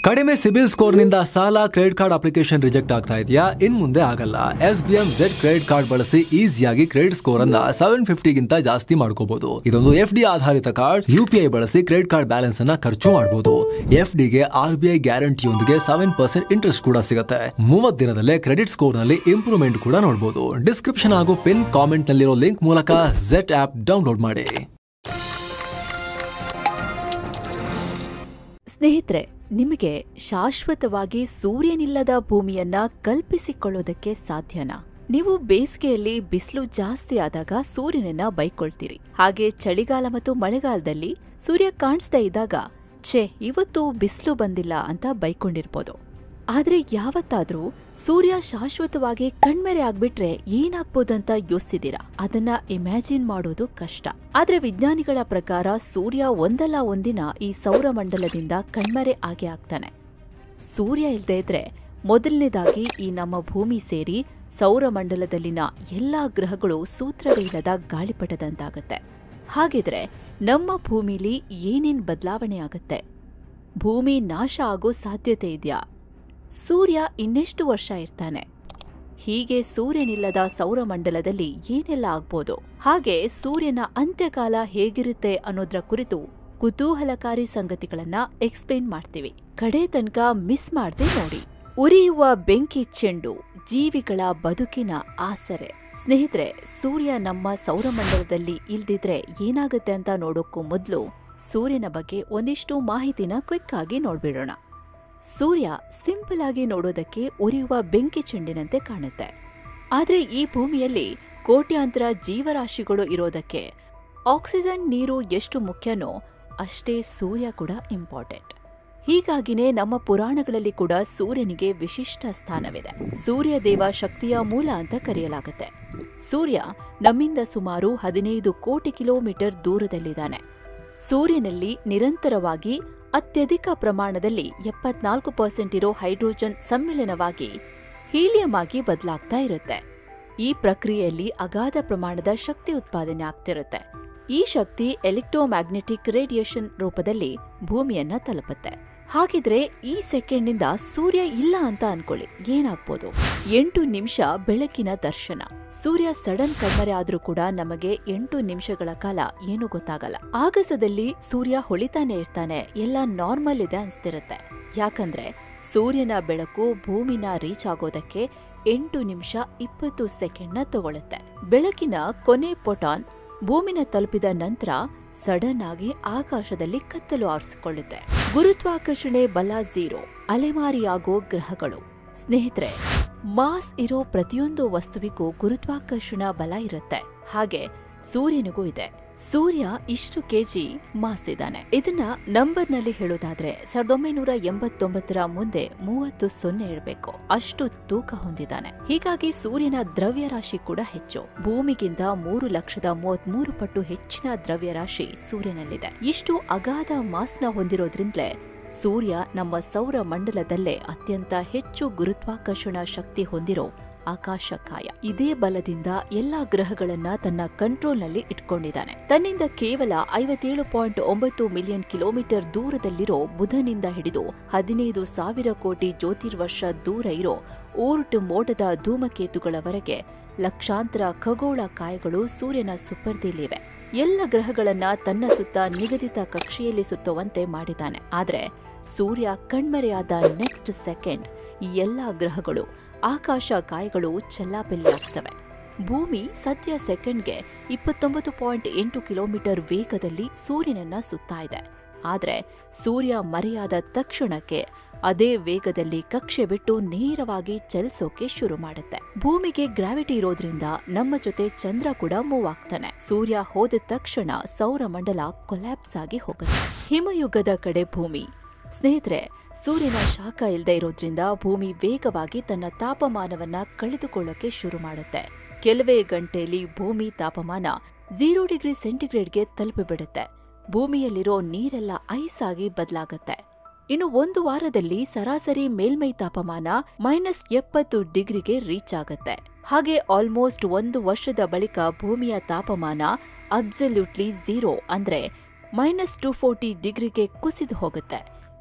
ಕಡಿಮೆ ಸಿಬಿಲ್ ಸ್ಕೋರ್ ನಿಂದ ಸಾಲ ಕ್ರೆಡಿಟ್ ಕಾರ್ಡ್ ಅಪ್ಲಿಕೇಶನ್ ರಿಜೆಕ್ಟ್ ಆಗ್ತಾ ಇದೆಯಾ? ಇನ್ ಮುಂದೆ ಆಗಲ್ಲ. SBM Z ಕ್ರೆಡಿಟ್ ಕಾರ್ಡ್ ಬಳಸಿ ಈಸಿಯಾಗಿ ಕ್ರೆಡಿಟ್ ಸ್ಕೋರ್ ಅನ್ನ 750 ಗಿಂತ ಜಾಸ್ತಿ ಮಾಡ್ಕೋಬಹುದು. ಇದೊಂದು FD ಆಧಾರಿತ ಕಾರ್ಡ್. UPI ಬಳಸಿ ಕ್ರೆಡಿಟ್ ಕಾರ್ಡ್ ಬ್ಯಾಲೆನ್ಸ್ ಅನ್ನ ಖರ್ಚು ಮಾಡಬಹುದು. FD ಗೆ RBI ಗ್ಯಾರಂಟಿಯೊಂದಿಗೆ 7% ಇಂಟ್ರೆಸ್ಟ್ ಕೂಡ ಸಿಗುತ್ತೆ. 30 ದಿನದಲ್ಲೇ ಕ್ರೆಡಿಟ್ ಸ್ಕೋರ್ ನಲ್ಲಿ ಇಂಪ್ರೂವ್ಮೆಂಟ್ ಕೂಡ ನೋಡಬಹುದು. ಡಿಸ್ಕ್ರಿಪ್ಷನ್ ಹಾಗೂ ಪಿನ್ ಕಾಮೆಂಟ್ ನಲ್ಲಿರೋ ಲಿಂಕ್ ಮೂಲಕ Z ಆಪ್ ಡೌನ್ಲೋಡ್ ಮಾಡಿ. ಸ್ನೇಹಿತರೆ, ನಿಮಗೆ ಶಾಶ್ವತವಾಗಿ ಸೂರ್ಯನಿಲ್ಲದ ಭೂಮಿಯನ್ನ ಕಲ್ಪಿಸಿಕೊಳ್ಳೋದಕ್ಕೆ ಸಾಧ್ಯನಾ? ನೀವು ಬೇಸಿಗೆಯಲ್ಲಿ ಬಿಸಿಲು ಜಾಸ್ತಿ ಆದಾಗ ಸೂರ್ಯನನ್ನ ಬೈಕೊಳ್ತೀರಿ. ಹಾಗೆ ಚಳಿಗಾಲ ಮತ್ತು ಮಳೆಗಾಲದಲ್ಲಿ ಸೂರ್ಯ ಕಾಣಿಸ್ತಾ ಇದ್ದಾಗ ಇವತ್ತು ಬಿಸಿಲು ಬಂದಿಲ್ಲ ಅಂತ ಬೈಕೊಂಡಿರ್ಬೋದು. ಆದ್ರೆ ಯಾವತ್ತಾದ್ರೂ ಸೂರ್ಯ ಶಾಶ್ವತವಾಗಿ ಕಣ್ಮೆರೆ ಆಗ್ಬಿಟ್ರೆ ಏನಾಗ್ಬೋದಂತ ಯೋಚಿಸಿದೀರಾ? ಅದನ್ನ ಇಮ್ಯಾಜಿನ್ ಮಾಡೋದು ಕಷ್ಟ. ಆದ್ರೆ ವಿಜ್ಞಾನಿಗಳ ಪ್ರಕಾರ ಸೂರ್ಯ ಒಂದಲ್ಲ ಒಂದಿನ ಈ ಸೌರಮಂಡಲದಿಂದ ಕಣ್ಮರೆ ಆಗೇ ಆಗ್ತಾನೆ. ಸೂರ್ಯ ಇಲ್ದೇ ಇದ್ರೆ ಮೊದಲನೇದಾಗಿ ಈ ನಮ್ಮ ಭೂಮಿ ಸೇರಿ ಸೌರಮಂಡಲದಲ್ಲಿನ ಎಲ್ಲಾ ಗ್ರಹಗಳು ಸೂತ್ರವೇ ಇಲ್ಲದ ಗಾಳಿಪಟದಂತಾಗತ್ತೆ. ಹಾಗಿದ್ರೆ ನಮ್ಮ ಭೂಮಿಲಿ ಏನೇನ್ ಬದಲಾವಣೆ ಆಗತ್ತೆ? ಭೂಮಿ ನಾಶ ಆಗೋ ಸಾಧ್ಯತೆ ಇದೆಯಾ? ಸೂರ್ಯ ಇನ್ನೆಷ್ಟು ವರ್ಷ ಇರ್ತಾನೆ? ಹೀಗೆ ಸೂರ್ಯನಿಲ್ಲದ ಸೌರಮಂಡಲದಲ್ಲಿ ಏನೆಲ್ಲ ಆಗ್ಬೋದು? ಹಾಗೆ ಸೂರ್ಯನ ಅಂತ್ಯಕಾಲ ಹೇಗಿರುತ್ತೆ ಅನ್ನೋದ್ರ ಕುರಿತು ಕುತೂಹಲಕಾರಿ ಸಂಗತಿಗಳನ್ನ ಎಕ್ಸ್ಪ್ಲೇನ್ ಮಾಡ್ತೀವಿ. ಕಡೆ ತನಕ ಮಿಸ್ ಮಾಡದೆ ನೋಡಿ. ಉರಿಯುವ ಬೆಂಕಿ ಚೆಂಡು, ಜೀವಿಗಳ ಬದುಕಿನ ಆಸರೆ. ಸ್ನೇಹಿತರೆ, ಸೂರ್ಯ ನಮ್ಮ ಸೌರಮಂಡಲದಲ್ಲಿ ಇಲ್ದಿದ್ರೆ ಏನಾಗುತ್ತೆ ಅಂತ ನೋಡೋಕ್ಕೂ ಮೊದಲು ಸೂರ್ಯನ ಬಗ್ಗೆ ಒಂದಿಷ್ಟು ಮಾಹಿತಿನ ಕ್ವಿಕ್ ಆಗಿ ನೋಡ್ಬಿಡೋಣ. ಸೂರ್ಯ ಸಿಂಪಲ್ ಆಗಿ ನೋಡೋದಕ್ಕೆ ಉರಿಯುವ ಬೆಂಕಿ ಚೆಂಡಿನಂತೆ ಕಾಣುತ್ತೆ. ಆದ್ರೆ ಈ ಭೂಮಿಯಲ್ಲಿ ಕೋಟ್ಯಾಂತರ ಜೀವರಾಶಿಗಳು ಇರೋದಕ್ಕೆ ಆಕ್ಸಿಜನ್, ನೀರು ಎಷ್ಟು ಮುಖ್ಯನೋ ಅಷ್ಟೇ ಸೂರ್ಯ ಕೂಡ ಇಂಪಾರ್ಟೆಂಟ್. ಹೀಗಾಗಿನೇ ನಮ್ಮ ಪುರಾಣಗಳಲ್ಲಿ ಕೂಡ ಸೂರ್ಯನಿಗೆ ವಿಶಿಷ್ಟ ಸ್ಥಾನವಿದೆ. ಸೂರ್ಯ ದೇವ ಶಕ್ತಿಯ ಮೂಲ ಅಂತ ಕರೆಯಲಾಗುತ್ತೆ. ಸೂರ್ಯ ನಮ್ಮಿಂದ ಸುಮಾರು 15 ಕೋಟಿ ಕಿಲೋಮೀಟರ್ ದೂರದಲ್ಲಿದ್ದಾನೆ. ಸೂರ್ಯನಲ್ಲಿ ನಿರಂತರವಾಗಿ ಅತ್ಯಧಿಕ ಪ್ರಮಾಣದಲ್ಲಿ 74% ಇರೋ ಹೈಡ್ರೋಜನ್ ಸಮ್ಮಿಳನವಾಗಿ ಹೀಲಿಯಂ ಆಗಿ ಬದಲಾಗ್ತಾ ಇರುತ್ತೆ. ಈ ಪ್ರಕ್ರಿಯೆಯಲ್ಲಿ ಅಗಾಧ ಪ್ರಮಾಣದ ಶಕ್ತಿ ಉತ್ಪಾದನೆ ಆಗ್ತಿರುತ್ತೆ. ಈ ಶಕ್ತಿ ಎಲೆಕ್ಟ್ರೋಮ್ಯಾಗ್ನೆಟಿಕ್ ರೇಡಿಯೇಷನ್ ರೂಪದಲ್ಲಿ ಭೂಮಿಯನ್ನ ತಲುಪುತ್ತೆ. ಹಾಗಿದ್ರೆ ಈ ಸೆಕೆಂಡ್ನಿಂದ ಸೂರ್ಯ ಇಲ್ಲ ಅಂತ ಅನ್ಕೊಳ್ಳಿ, ಏನಾಗ್ಬೋದು? 8 ನಿಮಿಷ ಬೆಳಕಿನ ದರ್ಶನ. ಸೂರ್ಯ ಸಡನ್ ಕಣ್ಮರೆ ಆದ್ರೂ ಕೂಡ ನಮಗೆ 8 ನಿಮಿಷಗಳ ಕಾಲ ಏನು ಗೊತ್ತಾಗಲ್ಲ. ಆಗಸದಲ್ಲಿ ಸೂರ್ಯ ಹೊಳಿತಾನೆ ಇರ್ತಾನೆ, ಎಲ್ಲ ನಾರ್ಮಲ್ ಇದೆ ಅನ್ಸ್ತಿರುತ್ತೆ. ಯಾಕಂದ್ರೆ ಸೂರ್ಯನ ಬೆಳಕು ಭೂಮಿನ ರೀಚ್ ಆಗೋದಕ್ಕೆ 8 ನಿಮಿಷ 20 ಸೆಕೆಂಡ್ನ ತಗೊಳುತ್ತೆ. ಬೆಳಕಿನ ಕೊನೆ ಫೋಟಾನ್ ಭೂಮಿನ ತಲುಪಿದ ನಂತರ ಸಡನ್ ಆಗಿ ಆಕಾಶದಲ್ಲಿ ಕತ್ತಲು ಆರಿಸಿಕೊಳ್ಳುತ್ತೆ. ಗುರುತ್ವಾಕರ್ಷಣೆ ಬಲ 0, ಅಲೆಮಾರಿಯಾಗೋ ಗ್ರಹಗಳು. ಸ್ನೇಹಿತರೆ, ಮಾಸ್ ಇರೋ ಪ್ರತಿಯೊಂದು ವಸ್ತುವಿಗೂ ಗುರುತ್ವಾಕರ್ಷಣ ಬಲ ಇರುತ್ತೆ. ಹಾಗೆ ಸೂರ್ಯನಿಗೂ ಇದೆ. ಸೂರ್ಯ ಇಷ್ಟು ಕೆಜಿ ಮಾಸ್ ಇದ್ದಾನೆ. ಇದನ್ನ ನಂಬರ್ನಲ್ಲಿ ಹೇಳೋದಾದ್ರೆ 1989 ಮುಂದೆ 30 ಇರಬೇಕು. ಅಷ್ಟು ತೂಕ ಹೊಂದಿದ್ದಾನೆ. ಹೀಗಾಗಿ ಸೂರ್ಯನ ದ್ರವ್ಯರಾಶಿ ಕೂಡ ಹೆಚ್ಚು. ಭೂಮಿಗಿಂತ 3,33,000 ಪಟ್ಟು ಹೆಚ್ಚಿನ ದ್ರವ್ಯರಾಶಿ ಸೂರ್ಯನಲ್ಲಿದೆ. ಇಷ್ಟು ಅಗಾಧ ಮಾಸ್ನ ಹೊಂದಿರೋದ್ರಿಂದಲೇ ಸೂರ್ಯ ನಮ್ಮ ಸೌರ ಮಂಡಲದಲ್ಲೇ ಅತ್ಯಂತ ಹೆಚ್ಚು ಗುರುತ್ವಾಕರ್ಷಣ ಶಕ್ತಿ ಹೊಂದಿರೋ ಆಕಾಶಕಾಯ. ಇದೇ ಬಲದಿಂದ ಎಲ್ಲಾ ಗ್ರಹಗಳನ್ನ ತನ್ನ ಕಂಟ್ರೋಲ್ನಲ್ಲಿ ಇಟ್ಕೊಂಡಿದ್ದಾನೆ. ತನ್ನಿಂದ ಕೇವಲ 57.9 ಮಿಲಿಯನ್ ಕಿಲೋಮೀಟರ್ ದೂರದಲ್ಲಿರೋ ಬುಧನಿಂದ ಹಿಡಿದು 15,000 ಕೋಟಿ ಜ್ಯೋತಿರ್ವರ್ಷ ದೂರ ಇರೋ ಓರ್ಟ್ ಮೋಡದ ಧೂಮಕೇತುಗಳವರೆಗೆ ಲಕ್ಷಾಂತರ ಖಗೋಳ ಕಾಯಗಳು ಸೂರ್ಯನ ಸುಪರ್ದಿಲಿವೆ. ಎಲ್ಲ ಗ್ರಹಗಳನ್ನ ತನ್ನ ಸುತ್ತ ನಿಗದಿತ ಕಕ್ಷೆಯಲ್ಲಿ ಸುತ್ತುವಂತೆ ಮಾಡಿದ್ದಾನೆ. ಆದ್ರೆ ಸೂರ್ಯ ಕಣ್ಮರೆಯಾದ ನೆಕ್ಸ್ಟ್ ಸೆಕೆಂಡ್ ಈ ಎಲ್ಲಾ ಗ್ರಹಗಳು ಆಕಾಶ ಕಾಯಗಳು ಚೆಲ್ಲಾಪಿಲ್ಲಿ ಆಗ್ತವೆ. ಭೂಮಿ ಸದ್ಯ ಸೆಕೆಂಡ್ಗೆ 29.8 ಕಿಲೋಮೀಟರ್ ವೇಗದಲ್ಲಿ ಸೂರ್ಯನನ್ನ ಸುತ್ತಾ ಇದೆ. ಆದ್ರೆ ಸೂರ್ಯ ಮರೆಯಾದ ತಕ್ಷಣಕ್ಕೆ ಅದೇ ವೇಗದಲ್ಲಿ ಕಕ್ಷೆ ಬಿಟ್ಟು ನೇರವಾಗಿ ಚಲಿಸೋಕೆ ಶುರು ಮಾಡುತ್ತೆ. ಭೂಮಿಗೆ ಗ್ರಾವಿಟಿ ಇರೋದ್ರಿಂದ ನಮ್ಮ ಜೊತೆ ಚಂದ್ರ ಕೂಡ ಮೂವ್ ಆಗ್ತಾನೆ. ಸೂರ್ಯ ಹೋದ ತಕ್ಷಣ ಸೌರಮಂಡಲ ಕೊಲ್ಯಾಪ್ಸ್ ಆಗಿ ಹೋಗುತ್ತೆ. ಹಿಮಯುಗದ ಕಡೆ ಭೂಮಿ. ಸ್ನೇಹಿತರೆ, ಸೂರ್ಯನ ಶಾಖ ಇಲ್ಲದೆ ಇರೋದ್ರಿಂದ ಭೂಮಿ ವೇಗವಾಗಿ ತನ್ನ ತಾಪಮಾನವನ್ನ ಕಳೆದುಕೊಳ್ಳೋಕೆ ಶುರು ಮಾಡುತ್ತೆ. ಕೆಲವೇ ಗಂಟೆಯಲ್ಲಿ ಭೂಮಿ ತಾಪಮಾನ 0 ಡಿಗ್ರಿ ಸೆಂಟಿಗ್ರೇಡ್ಗೆ ತಲುಪಿಬಿಡುತ್ತೆ. ಭೂಮಿಯಲ್ಲಿರೋ ನೀರೆಲ್ಲ ಐಸ್ ಆಗಿ ಬದಲಾಗತ್ತೆ. ಇನ್ನು 1 ವಾರದಲ್ಲಿ ಸರಾಸರಿ ಮೇಲ್ಮೈ ತಾಪಮಾನ -70 ಡಿಗ್ರಿಗೆ ರೀಚ್ ಆಗತ್ತೆ. ಹಾಗೆ ಆಲ್ಮೋಸ್ಟ್ 1 ವರ್ಷದ ಬಳಿಕ ಭೂಮಿಯ ತಾಪಮಾನ ಅಬ್ಸಲ್ಯೂಟ್ಲಿ 0 ಅಂದ್ರೆ -240 ಡಿಗ್ರಿಗೆ ಕುಸಿದು ಹೋಗುತ್ತೆ.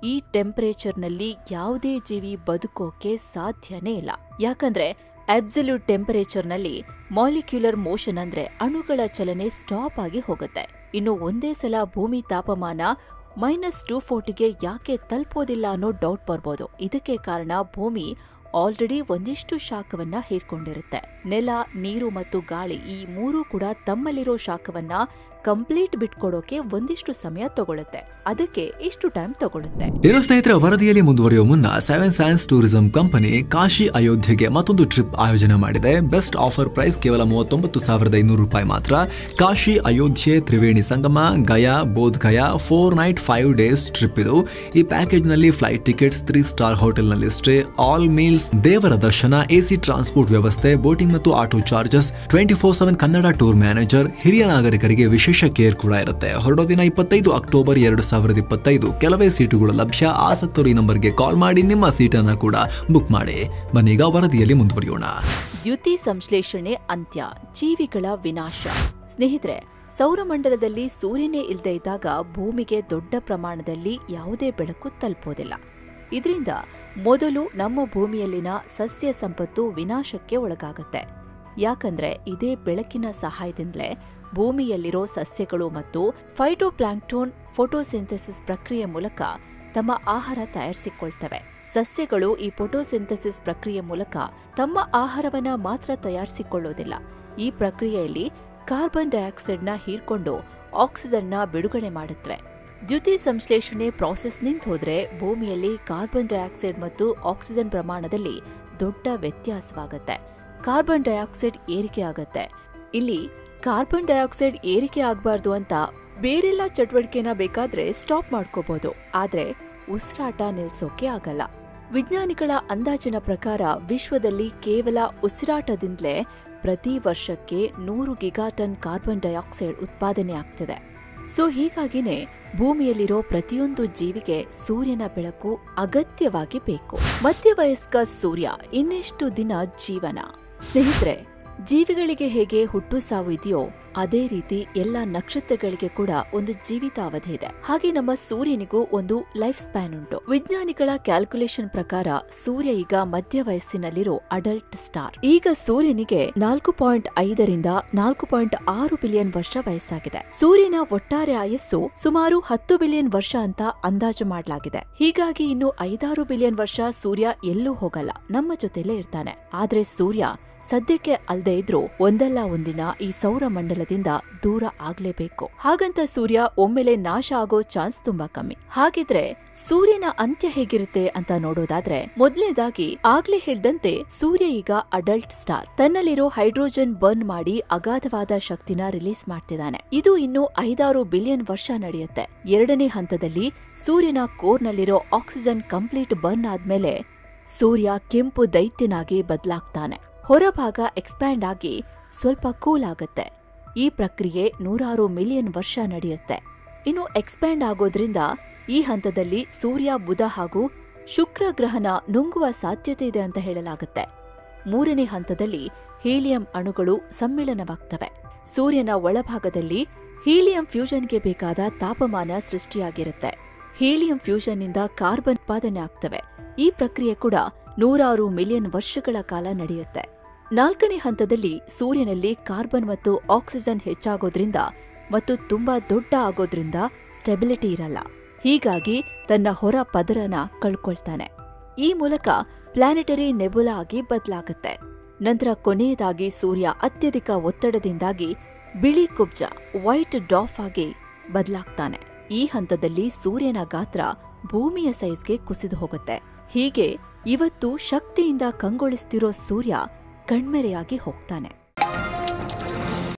ಈ ಟೆಂಪರೇಚರ್ನಲ್ಲಿ ಯಾವುದೇ ಜೀವಿ ಬದುಕೋಕೆ ಸಾಧ್ಯನೇ ಇಲ್ಲ. ಯಾಕಂದ್ರೆ ಅಬ್ಸಲ್ಯೂಟ್ ಟೆಂಪರೇಚರ್ನಲ್ಲಿ ಮಾಲಿಕ್ಯುಲರ್ ಮೋಷನ್ ಅಂದ್ರೆ ಅಣುಗಳ ಚಲನೆ ಸ್ಟಾಪ್ ಆಗಿ ಹೋಗುತ್ತೆ. ಇನ್ನು ಒಂದೇ ಸಲ ಭೂಮಿ ತಾಪಮಾನ -240ಗೆ ಯಾಕೆ ತಲುಪೋದಿಲ್ಲ ಅನ್ನೋ ಡೌಟ್ ಬರ್ಬೋದು. ಇದಕ್ಕೆ ಕಾರಣ ಭೂಮಿ ಆಲ್ರೆಡಿ ಒಂದಿಷ್ಟು ಶಾಖವನ್ನ ಹೀರ್ಕೊಂಡಿರುತ್ತೆ. ನೆಲ, ನೀರು ಮತ್ತು ಗಾಳಿ ಈ ಮೂರೂ ಕೂಡ ತಮ್ಮಲ್ಲಿರೋ ಶಾಖವನ್ನ ಕಂಪ್ಲೀಟ್ ಬಿಟ್ಕೊಡೋಕೆ ಒಂದಿಷ್ಟು ಸಮಯ ತಗೊಳುತ್ತೆ. ಅದಕ್ಕೆ ಇಷ್ಟು ಟೈಮ್ ತಗೊಳುತ್ತೆ. ಇರೋ ಸ್ನೇಹಿತರ, ವರದಿಯಲ್ಲಿ ಮುಂದುವರಿಯುವ ಮುನ್ನ seven science tourism company Kashi ಅಯೋಧ್ಯೆಗೆ ಮತ್ತೊಂದು ಟ್ರಿಪ್ ಆಯೋಜನೆ ಮಾಡಿದೆ. ಬೆಸ್ಟ್ ಆಫರ್ ಪ್ರೈಸ್ ಕೇವಲ 39,200 ರೂಪಾಯಿ ಮಾತ್ರ. Kashi Ayodhya Triveni Sangam Gaya Bodh Gaya 4 night 5 days trip ಇದು. ಈ ಪ್ಯಾಕೇಜ್ ನಲ್ಲಿ ಫ್ಲೈಟ್ ಟಿಕೆಟ್ಸ್, 3 ಸ್ಟಾರ್ ಹೋಟೆಲ್ ನಲ್ಲಿ ಸ್ಟೇ, ಆಲ್ ಮೀಲ್ಸ್, ದೇವರ ದರ್ಶನ, ಎಸಿ ಟ್ರಾನ್ಸ್ಪೋರ್ಟ್ ವ್ಯವಸ್ಥೆ, ಬೋಟಿಂಗ್ ಮತ್ತು auto charges, 24/7 Kannada tour manager, ಹಿರಿಯ ನಾಗರಿಕರಿಗೆ ವಿಶೇಷ ಕೇರ್ ಕೂಡ ಇರುತ್ತೆ. ಹೊರಡೋ ದಿನ 25 ಅಕ್ಟೋಬರ್ 2025. ಕೆಲವೇ ಸೀಟುಗಳು ಲಭ್ಯ. ಆಸಕ್ತರು ಈ ನಂಬರ್ಗೆ ಕಾಲ್ ಮಾಡಿ ನಿಮ್ಮ ಸೀಟನ್ನ ಕೂಡ ಬುಕ್ ಮಾಡಿ. ಬನ್ನೀಗ ವರದಿಯಲ್ಲಿ ಮುಂದುವರಿಯೋಣ. ದ್ಯುತಿ ಸಂಶ್ಲೇಷಣೆ ಅಂತ್ಯ, ಜೀವಿಗಳ ವಿನಾಶ. ಸ್ನೇಹಿತರೆ, ಸೌರಮಂಡಲದಲ್ಲಿ ಸೂರ್ಯನೇ ಇಲ್ಲದೆ ಇದ್ದಾಗ ಭೂಮಿಗೆ ದೊಡ್ಡ ಪ್ರಮಾಣದಲ್ಲಿ ಯಾವುದೇ ಬೆಳಕು ತಲುಪೋದಿಲ್ಲ. ಇದರಿಂದ ಮೊದಲು ನಮ್ಮ ಭೂಮಿಯಲ್ಲಿನ ಸಸ್ಯ ಸಂಪತ್ತು ವಿನಾಶಕ್ಕೆ ಒಳಗಾಗುತ್ತೆ. ಯಾಕಂದ್ರೆ ಇದೇ ಬೆಳಕಿನ ಸಹಾಯದಿಂದಲೇ ಭೂಮಿಯಲ್ಲಿರೋ ಸಸ್ಯಗಳು ಮತ್ತು ಫೈಟೋಪ್ಲಾಂಕ್ಟೋನ್ ಫೋಟೋಸಿಂಥೆಸಿಸ್ ಪ್ರಕ್ರಿಯೆ ಮೂಲಕ ತಮ್ಮ ಆಹಾರ ತಯಾರಿಸಿಕೊಳ್ತವೆ. ಸಸ್ಯಗಳು ಈ ಫೋಟೋಸಿಂಥೆಸಿಸ್ ಪ್ರಕ್ರಿಯೆ ಮೂಲಕ ತಮ್ಮ ಆಹಾರವನ್ನ ಮಾತ್ರ ತಯಾರಿಸಿಕೊಳ್ಳೋದಿಲ್ಲ. ಈ ಪ್ರಕ್ರಿಯೆಯಲ್ಲಿ ಕಾರ್ಬನ್ ಡೈಆಕ್ಸೈಡ್ನ ಹೀರ್ಕೊಂಡು ಆಕ್ಸಿಜನ್ನ ಬಿಡುಗಡೆ ಮಾಡುತ್ತವೆ. ದ್ಯುತಿ ಸಂಶ್ಲೇಷಣೆ ಪ್ರಾಸೆಸ್ ನಿಂತು ಹೋದ್ರೆ ಭೂಮಿಯಲ್ಲಿ ಕಾರ್ಬನ್ ಡೈಆಕ್ಸೈಡ್ ಮತ್ತು ಆಕ್ಸಿಜನ್ ಪ್ರಮಾಣದಲ್ಲಿ ದೊಡ್ಡ ವ್ಯತ್ಯಾಸವಾಗುತ್ತೆ. ಕಾರ್ಬನ್ ಡೈಆಕ್ಸೈಡ್ ಏರಿಕೆ ಆಗುತ್ತೆ. ಇಲ್ಲಿ ಕಾರ್ಬನ್ ಡೈಆಕ್ಸೈಡ್ ಏರಿಕೆ ಆಗಬಾರ್ದು ಅಂತ ಬೇರೆಲ್ಲ ಚಟುವಟಿಕೆನ ಬೇಕಾದ್ರೆ ಸ್ಟಾಪ್ ಮಾಡ್ಕೋಬಹುದು. ಆದ್ರೆ ಉಸಿರಾಟ ನಿಲ್ಸೋಕೆ ಆಗಲ್ಲ. ವಿಜ್ಞಾನಿಗಳ ಅಂದಾಜಿನ ಪ್ರಕಾರ ವಿಶ್ವದಲ್ಲಿ ಕೇವಲ ಉಸಿರಾಟದಿಂದಲೇ ಪ್ರತಿ ವರ್ಷಕ್ಕೆ 100 ಗಿಗಾಟನ್ ಕಾರ್ಬನ್ ಡೈಆಕ್ಸೈಡ್ ಉತ್ಪಾದನೆ ಆಗ್ತಿದೆ. ಸೊ ಹೀಗಾಗಿನೇ ಭೂಮಿಯಲ್ಲಿರೋ ಪ್ರತಿಯೊಂದು ಜೀವಿಗೆ ಸೂರ್ಯನ ಬೆಳಕು ಅಗತ್ಯವಾಗಿ ಬೇಕು. ಮಧ್ಯವಯಸ್ಕ ಸೂರ್ಯ ಇನ್ನೆಷ್ಟು ದಿನ ಜೀವನ? ಸ್ನೇಹಿತರೆ, ಜೀವಿಗಳಿಗೆ ಹೇಗೆ ಹುಟ್ಟು ಸಾವು ಇದೆಯೋ ಅದೇ ರೀತಿ ಎಲ್ಲ ನಕ್ಷತ್ರಗಳಿಗೆ ಕೂಡ ಒಂದು ಜೀವಿತಾವಧಿ ಇದೆ. ಹಾಗೆ ನಮ್ಮ ಸೂರ್ಯನಿಗೂ ಒಂದು ಲೈಫ್ ಸ್ಪ್ಯಾನ್ ಉಂಟು. ವಿಜ್ಞಾನಿಗಳ ಕ್ಯಾಲ್ಕುಲೇಷನ್ ಪ್ರಕಾರ ಸೂರ್ಯ ಈಗ ಮಧ್ಯ ವಯಸ್ಸಿನಲ್ಲಿರೋ ಅಡಲ್ಟ್ ಸ್ಟಾರ್. ಈಗ ಸೂರ್ಯನಿಗೆ 4.5 ರಿಂದ 4.6 ಬಿಲಿಯನ್ ವರ್ಷ ವಯಸ್ಸಾಗಿದೆ. ಸೂರ್ಯನ ಒಟ್ಟಾರೆ ಆಯಸ್ಸು ಸುಮಾರು 10 ಬಿಲಿಯನ್ ವರ್ಷ ಅಂತ ಅಂದಾಜು ಮಾಡಲಾಗಿದೆ. ಹೀಗಾಗಿ ಇನ್ನು 5-6 ಬಿಲಿಯನ್ ವರ್ಷ ಸೂರ್ಯ ಎಲ್ಲೂ ಹೋಗಲ್ಲ, ನಮ್ಮ ಜೊತೆಲೇ ಇರ್ತಾನೆ. ಆದ್ರೆ ಸೂರ್ಯ ಸದ್ಯಕ್ಕೆ ಅಲ್ದೇ ಇದ್ರೂ ಒಂದಲ್ಲ ಒಂದಿನ ಈ ಸೌರಮಂಡಲದಿಂದ ದೂರ ಆಗ್ಲೇಬೇಕು. ಹಾಗಂತ ಸೂರ್ಯ ಒಮ್ಮೆಲೆ ನಾಶ ಆಗೋ ಚಾನ್ಸ್ ತುಂಬಾ ಕಮ್ಮಿ. ಹಾಗಿದ್ರೆ ಸೂರ್ಯನ ಅಂತ್ಯ ಹೇಗಿರುತ್ತೆ ಅಂತ ನೋಡೋದಾದ್ರೆ, ಮೊದಲನೇದಾಗಿ ಆಗ್ಲೇ ಹೇಳ್ದಂತೆ ಸೂರ್ಯ ಈಗ ಅಡಲ್ಟ್ ಸ್ಟಾರ್. ತನ್ನಲ್ಲಿರೋ ಹೈಡ್ರೋಜನ್ ಬರ್ನ್ ಮಾಡಿ ಅಗಾಧವಾದ ಶಕ್ತಿನ ರಿಲೀಸ್ ಮಾಡ್ತಿದ್ದಾನೆ. ಇದು ಇನ್ನು 5-6 ಬಿಲಿಯನ್ ವರ್ಷ ನಡೆಯುತ್ತೆ. ಎರಡನೇ ಹಂತದಲ್ಲಿ ಸೂರ್ಯನ ಕೋರ್ನಲ್ಲಿರೋ ಆಕ್ಸಿಜನ್ ಕಂಪ್ಲೀಟ್ ಬರ್ನ್ ಆದ್ಮೇಲೆ ಸೂರ್ಯ ಕೆಂಪು ದೈತ್ಯನಾಗಿ ಬದಲಾಗ್ತಾನೆ. ಹೊರಭಾಗ ಎಕ್ಸ್ಪ್ಯಾಂಡ್ ಆಗಿ ಸ್ವಲ್ಪ ಕೂಲ್ ಆಗುತ್ತೆ. ಈ ಪ್ರಕ್ರಿಯೆ 100 ಮಿಲಿಯನ್ ವರ್ಷ ನಡೆಯುತ್ತೆ. ಇನ್ನು ಎಕ್ಸ್ಪ್ಯಾಂಡ್ ಆಗೋದ್ರಿಂದ ಈ ಹಂತದಲ್ಲಿ ಸೂರ್ಯ, ಬುಧ ಹಾಗೂ ಶುಕ್ರ ಗ್ರಹನ ನುಂಗುವ ಸಾಧ್ಯತೆ ಇದೆ ಅಂತ ಹೇಳಲಾಗುತ್ತೆ. ಮೂರನೇ ಹಂತದಲ್ಲಿ ಹೀಲಿಯಂ ಅಣುಗಳು ಸಮ್ಮಿಳನವಾಗ್ತವೆ. ಸೂರ್ಯನ ಒಳಭಾಗದಲ್ಲಿ ಹೀಲಿಯಂ ಫ್ಯೂಷನ್ಗೆ ಬೇಕಾದ ತಾಪಮಾನ ಸೃಷ್ಟಿಯಾಗಿರುತ್ತೆ. ಹೀಲಿಯಂ ಫ್ಯೂಷನ್ನಿಂದ ಕಾರ್ಬನ್ ಉತ್ಪಾದನೆ ಆಗ್ತವೆ. ಈ ಪ್ರಕ್ರಿಯೆ ಕೂಡ 100 ಮಿಲಿಯನ್ ವರ್ಷಗಳ ಕಾಲ ನಡೆಯುತ್ತೆ. ನಾಲ್ಕನೇ ಹಂತದಲ್ಲಿ ಸೂರ್ಯನಲ್ಲಿ ಕಾರ್ಬನ್ ಮತ್ತು ಆಕ್ಸಿಜನ್ ಹೆಚ್ಚಾಗೋದ್ರಿಂದ ಮತ್ತು ತುಂಬಾ ದೊಡ್ಡ ಆಗೋದ್ರಿಂದ ಸ್ಟೆಬಿಲಿಟಿ ಇರಲ್ಲ. ಹೀಗಾಗಿ ತನ್ನ ಹೊರ ಪದರನ ಕಳ್ಕೊಳ್ತಾನೆ. ಈ ಮೂಲಕ ಪ್ಲಾನೆಟರಿ ನೆಬುಲಾ ಆಗಿ ಬದಲಾಗುತ್ತೆ. ನಂತರ ಕೊನೆಯದಾಗಿ ಸೂರ್ಯ ಅತ್ಯಧಿಕ ಒತ್ತಡದಿಂದಾಗಿ ಬಿಳಿ ಕುಬ್ಜ ವೈಟ್ ಡಾಫ್ ಆಗಿ ಬದಲಾಗ್ತಾನೆ. ಈ ಹಂತದಲ್ಲಿ ಸೂರ್ಯನ ಗಾತ್ರ ಭೂಮಿಯ ಸೈಜ್ಗೆ ಕುಸಿದು ಹೋಗುತ್ತೆ. ಹೀಗೆ ಇವತ್ತು ಶಕ್ತಿಯಿಂದ ಕಂಗೊಳಿಸ್ತಿರೋ ಸೂರ್ಯ ಕಣ್ಮೆರೆಯಾಗಿ ಹೋಗ್ತಾನೆ.